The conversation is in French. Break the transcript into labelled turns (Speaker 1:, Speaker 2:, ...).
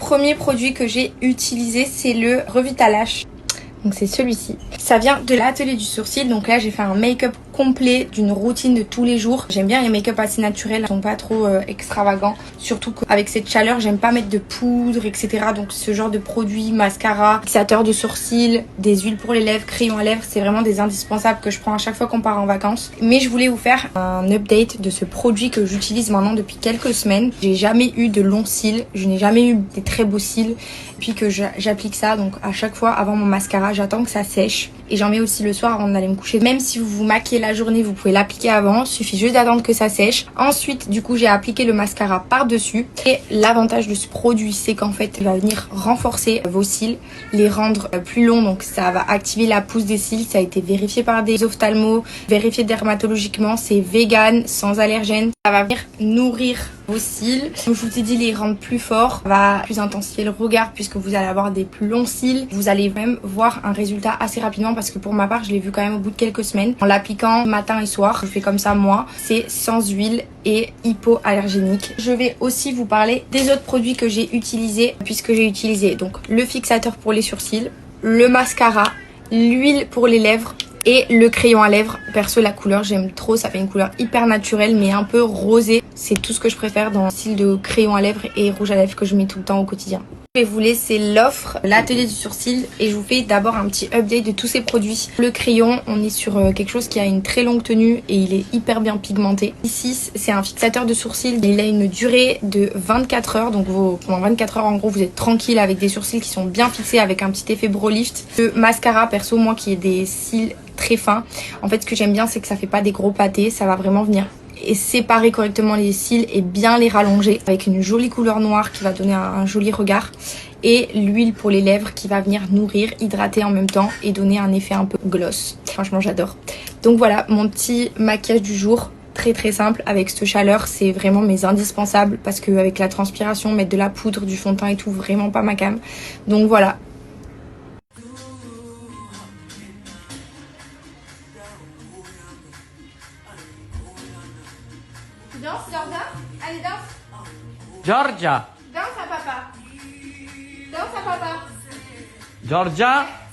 Speaker 1: premier produit que j'ai utilisé, c'est le Revitalash. Donc c'est celui-ci. Ça vient de l'atelier du sourcil. Donc là j'ai fait un make-up complet d'une routine de tous les jours. J'aime bien les make-up assez naturels, ils sont pas trop extravagants. Surtout qu'avec cette chaleur j'aime pas mettre de poudre etc. Donc ce genre de produits, mascara, fixateur de sourcils, des huiles pour les lèvres, crayon à lèvres, c'est vraiment des indispensables que je prends à chaque fois qu'on part en vacances. Mais je voulais vous faire un update de ce produit que j'utilise maintenant depuis quelques semaines. J'ai jamais eu de longs cils, je n'ai jamais eu des très beaux cils. Puis que j'applique ça, donc à chaque fois avant mon mascara j'attends que ça sèche et j'en mets aussi le soir avant d'aller me coucher. Même si vous vous maquillez la journée, vous pouvez l'appliquer avant, il suffit juste d'attendre que ça sèche. Ensuite du coup j'ai appliqué le mascara par dessus et l'avantage de ce produit c'est qu'en fait il va venir renforcer vos cils, les rendre plus longs, donc ça va activer la pousse des cils. Ça a été vérifié par des ophtalmos, vérifié dermatologiquement, c'est vegan, sans allergènes, ça va venir nourrir vos cils. Comme je vous ai dit, les rendre plus forts, ça va plus intensifier le regard puisque vous allez avoir des plus longs cils. Vous allez même voir un résultat assez rapidement parce que pour ma part, je l'ai vu quand même au bout de quelques semaines. En l'appliquant matin et soir, je fais comme ça moi. C'est sans huile et hypoallergénique. Je vais aussi vous parler des autres produits que j'ai utilisés puisque j'ai utilisé donc le fixateur pour les sourcils, le mascara, l'huile pour les lèvres et le crayon à lèvres. Perso la couleur j'aime trop, ça fait une couleur hyper naturelle mais un peu rosée. C'est tout ce que je préfère dans le style de crayon à lèvres et rouge à lèvres que je mets tout le temps au quotidien. Je vais vous laisser l'offre, l'atelier du sourcil et je vous fais d'abord un petit update de tous ces produits. Le crayon, on est sur quelque chose qui a une très longue tenue et il est hyper bien pigmenté. Ici, c'est un fixateur de sourcils, il a une durée de 24 heures. Donc pendant 24 heures en gros vous êtes tranquille avec des sourcils qui sont bien fixés avec un petit effet brow lift. Le mascara, perso moi qui ai des cils très fins, en fait ce que j'aime bien c'est que ça fait pas des gros pâtés, ça va vraiment venir et séparer correctement les cils et bien les rallonger avec une jolie couleur noire qui va donner un joli regard et l'huile pour les lèvres qui va venir nourrir, hydrater en même temps et donner un effet un peu gloss. Franchement j'adore. Donc voilà mon petit maquillage du jour, très simple avec cette chaleur, c'est vraiment mes indispensables parce que avec la transpiration, mettre de la poudre, du fond de teint et tout, vraiment pas ma came. Donc voilà. Danse, Georgia. Allez, danse.
Speaker 2: Georgia.
Speaker 1: Danse à papa. Danse à papa.
Speaker 2: Georgia.